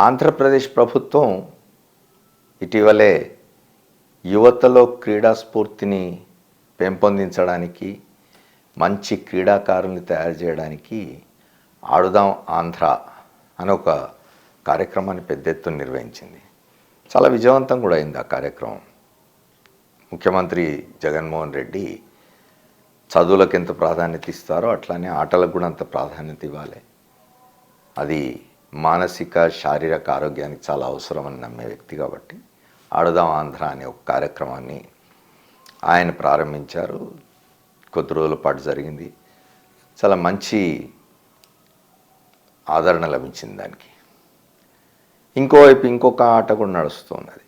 ఆంధ్రప్రదేశ్ ప్రభుత్వం ఇటీవలే యువతలో క్రీడా స్ఫూర్తిని పెంపొందించడానికి, మంచి క్రీడాకారుల్ని తయారు చేయడానికి ఆడుదాం ఆంధ్ర అనే ఒక కార్యక్రమాన్ని పెద్ద ఎత్తున నిర్వహించింది. చాలా విజయవంతం కూడా అయింది ఆ కార్యక్రమం. ముఖ్యమంత్రి జగన్మోహన్ రెడ్డి చదువులకు ఎంత ప్రాధాన్యత ఇస్తారో అట్లానే ఆటలకు కూడా అంత ప్రాధాన్యత ఇవ్వాలి. అది మానసిక శారీరక ఆరోగ్యానికి చాలా అవసరమని నమ్మే వ్యక్తి కాబట్టి ఆడుదాం ఆంధ్ర అనే ఒక కార్యక్రమాన్ని ఆయన ప్రారంభించారు. కొద్ది రోజుల పాటు జరిగింది. చాలా మంచి ఆదరణ లభించింది దానికి. ఇంకోవైపు ఇంకొక ఆట కూడా నడుస్తున్నది.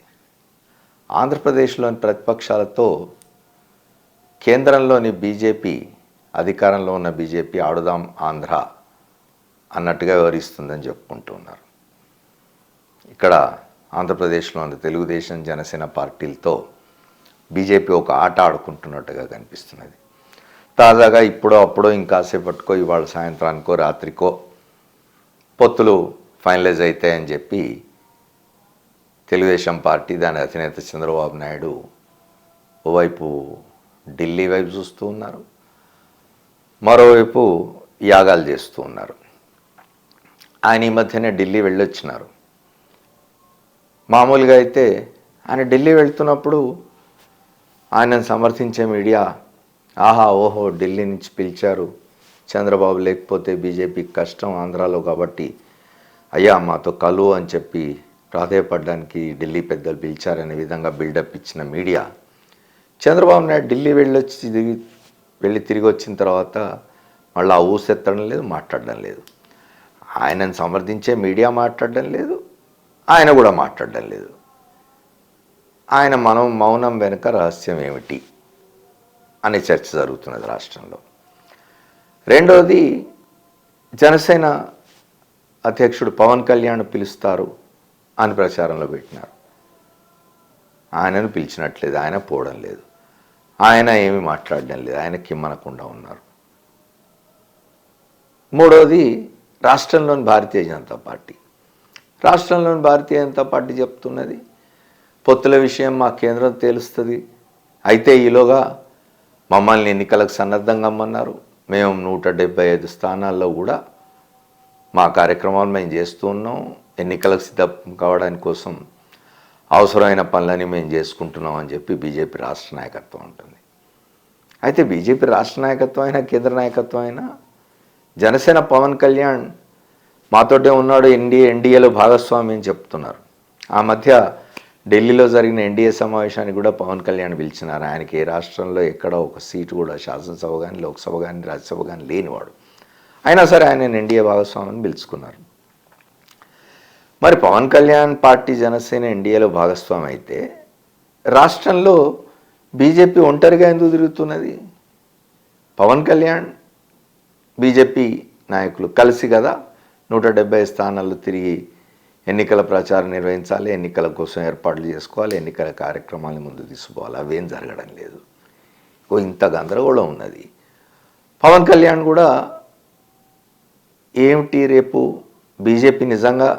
ఆంధ్రప్రదేశ్లోని ప్రతిపక్షాలతో కేంద్రంలోని బీజేపీ, అధికారంలో ఉన్న బీజేపీ ఆడుదాం ఆంధ్ర అన్నట్టుగా వివరిస్తుందని చెప్పుకుంటూ ఉన్నారు. ఇక్కడ ఆంధ్రప్రదేశ్లోని తెలుగుదేశం, జనసేన పార్టీలతో బీజేపీ ఒక ఆట ఆడుకుంటున్నట్టుగా కనిపిస్తున్నది. తాజాగా ఇప్పుడో అప్పుడో ఇంకాసేపట్టుకో ఇవాళ సాయంత్రానికో రాత్రికో పొత్తులు ఫైనలైజ్ అవుతాయని చెప్పి తెలుగుదేశం పార్టీ, దాని అధినేత చంద్రబాబు నాయుడు ఓవైపు ఢిల్లీ వైపు చూస్తూ ఉన్నారు, మరోవైపు యాగాలు చేస్తూ ఉన్నారు. ఆయన ఈ మధ్యనే ఢిల్లీ వెళ్ళొచ్చినారు. మామూలుగా అయితే ఆయన ఢిల్లీ వెళ్తున్నప్పుడు ఆయనను సమర్థించే మీడియా ఆహా ఓహో ఢిల్లీ నుంచి పిలిచారు, చంద్రబాబు లేకపోతే బీజేపీకి కష్టం ఆంధ్రాలో కాబట్టి అయ్యా మాతో కలు అని చెప్పి ప్రాధేయపడడానికి ఢిల్లీ పెద్దలు పిలిచారనే విధంగా బిల్డప్ ఇచ్చిన మీడియా చంద్రబాబు నాయుడు ఢిల్లీ వెళ్ళి తిరిగి వచ్చిన తర్వాత మళ్ళీ ఆ ఊసెత్తడం లేదు, మాట్లాడడం లేదు. ఆయనను సమర్థించే మీడియా మాట్లాడడం లేదు, ఆయన కూడా మాట్లాడడం లేదు. ఆయన మౌనం వెనుక రహస్యం ఏమిటి అనే చర్చ జరుగుతున్నది రాష్ట్రంలో. రెండవది, జనసేన అధ్యక్షుడు పవన్ కళ్యాణ్ పిలుస్తారు అని ప్రచారంలో పెట్టినారు. ఆయనను పిలిచినట్లేదు, ఆయన పోవడం లేదు, ఆయన ఏమీ మాట్లాడడం లేదు, ఆయన కిమ్మనకుండా ఉన్నారు. మూడవది, రాష్ట్రంలోని భారతీయ జనతా పార్టీ చెప్తున్నది పొత్తుల విషయం మా కేంద్రం తేలుస్తుంది, అయితే ఈలోగా మమ్మల్ని ఎన్నికలకు సన్నద్ధంగా అమ్మన్నారు, మేము 175 స్థానాల్లో కూడా మా కార్యక్రమాలు మేము చేస్తూ ఉన్నాం, ఎన్నికలకు సిద్ధం కావడానికి కోసం అవసరమైన పనులని మేము చేసుకుంటున్నాం అని చెప్పి బీజేపీ రాష్ట్ర నాయకత్వం ఉంటుంది. అయితే బీజేపీ రాష్ట్ర నాయకత్వం అయినా కేంద్ర నాయకత్వం అయినా జనసేన పవన్ కళ్యాణ్ మాతోటే ఉన్నాడు, ఎన్డీఏలో భాగస్వామి అని చెప్తున్నారు. ఆ మధ్య ఢిల్లీలో జరిగిన ఎన్డీఏ సమావేశానికి కూడా పవన్ కళ్యాణ్ పిలిచినారు. ఆయనకి ఏ రాష్ట్రంలో ఎక్కడ ఒక సీటు కూడా శాసనసభ కానీ, లోక్సభ కానీ, రాజ్యసభ కానీ లేనివాడు. అయినా సరే ఆయన ఎన్డీఏ భాగస్వామిని పిలుచుకున్నారు. మరి పవన్ కళ్యాణ్ పార్టీ జనసేన ఎన్డీఏలో భాగస్వామి అయితే రాష్ట్రంలో బీజేపీ ఒంటరిగా ఎందుకు తిరుగుతున్నది? పవన్ కళ్యాణ్ బీజేపీ నాయకులు కలిసి కదా 170 స్థానాల్లో తిరిగి ఎన్నికల ప్రచారం నిర్వహించాలి, ఎన్నికల కోసం ఏర్పాట్లు చేసుకోవాలి, ఎన్నికల కార్యక్రమాలను ముందు తీసుకోవాలి. అవేం జరగడం లేదు. ఇంత గందరగోళం ఉన్నది. పవన్ కళ్యాణ్ కూడా ఏమిటి రేపు బీజేపీ నిజంగా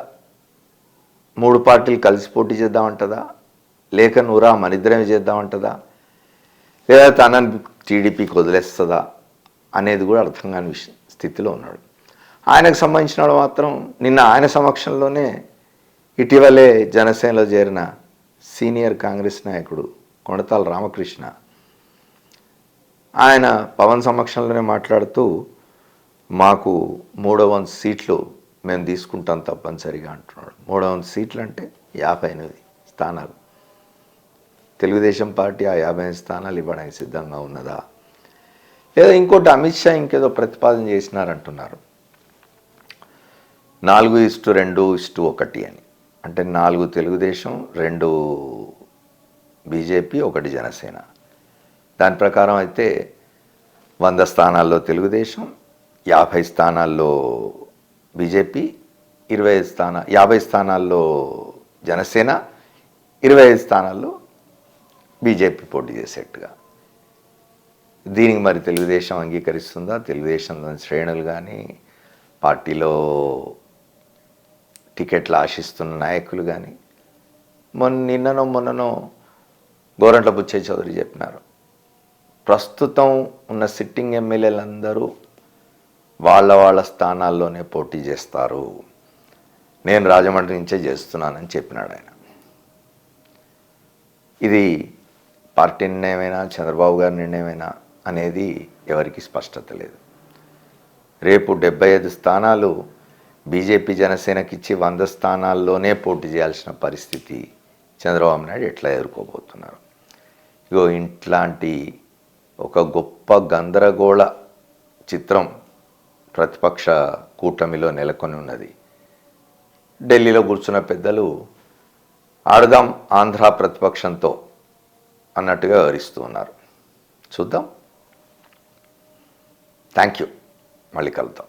3 పార్టీలు కలిసి పోటీ చేద్దామంటదా, లేక నూరా మనిద్దరమే చేద్దామంటదా, లేదా తనని టీడీపీకి వదిలేస్తుందా అనేది కూడా అర్థం కాని స్థితిలో ఉన్నాడు. ఆయనకు సంబంధించిన మాత్రం నిన్న ఆయన సమక్షంలోనే ఇటీవలే జనసేనలో చేరిన సీనియర్ కాంగ్రెస్ నాయకుడు కొణతాల రామకృష్ణ ఆయన పవన్ సమక్షంలోనే మాట్లాడుతూ మాకు 300 సీట్లు మేము తీసుకుంటాం తప్పనిసరిగా అంటున్నాడు. 300 సీట్లు అంటే 58 స్థానాలు. తెలుగుదేశం పార్టీ ఆ 58 స్థానాలు ఇవ్వడానికి సిద్ధంగా ఉన్నదా, లేదా ఇంకోటి అమిత్ షా ఇంకేదో ప్రతిపాదన చేసినారంటున్నారు 4:2:1 అని. అంటే 4 తెలుగుదేశం, 2 బీజేపీ, 1 జనసేన. దాని ప్రకారం అయితే 100 స్థానాల్లో తెలుగుదేశం, 50 స్థానాల్లో బీజేపీ, 50 స్థానాల్లో జనసేన, 25 స్థానాల్లో బీజేపీ పోటీ చేసేట్టుగా. దీనికి మరి తెలుగుదేశం అంగీకరిస్తుందా? తెలుగుదేశం శ్రేణులు కానీ, పార్టీలో టికెట్లు ఆశిస్తున్న నాయకులు కానీ మొన్ననో గోరంట్ల బుచ్చయ్య చౌదరి చెప్పినారు, ప్రస్తుతం ఉన్న సిట్టింగ్ ఎమ్మెల్యేలందరూ వాళ్ళ స్థానాల్లోనే పోటీ చేస్తారు, నేను రాజమండ్రి నుంచే చేస్తున్నానని చెప్పినాడు ఆయన. ఇది పార్టీ నిర్ణయమైనా చంద్రబాబు గారి నిర్ణయమైనా అనేది ఎవరికి స్పష్టత లేదు. రేపు 75 స్థానాలు బీజేపీ జనసేనకి ఇచ్చి 100 స్థానాల్లోనే పోటీ చేయాల్సిన పరిస్థితి చంద్రబాబు నాయుడు ఎట్లా ఎదుర్కోబోతున్నారు. ఇగో ఇట్లాంటి ఒక గొప్ప గందరగోళ చిత్రం ప్రతిపక్ష కూటమిలో నెలకొని ఉన్నది. ఢిల్లీలో కూర్చున్న పెద్దలు ఆడదాం ఆంధ్ర ప్రతిపక్షంతో అన్నట్టుగా వివరిస్తూ ఉన్నారు. చూద్దాం. Thank you. మళ్ళీ కలుద్దాం.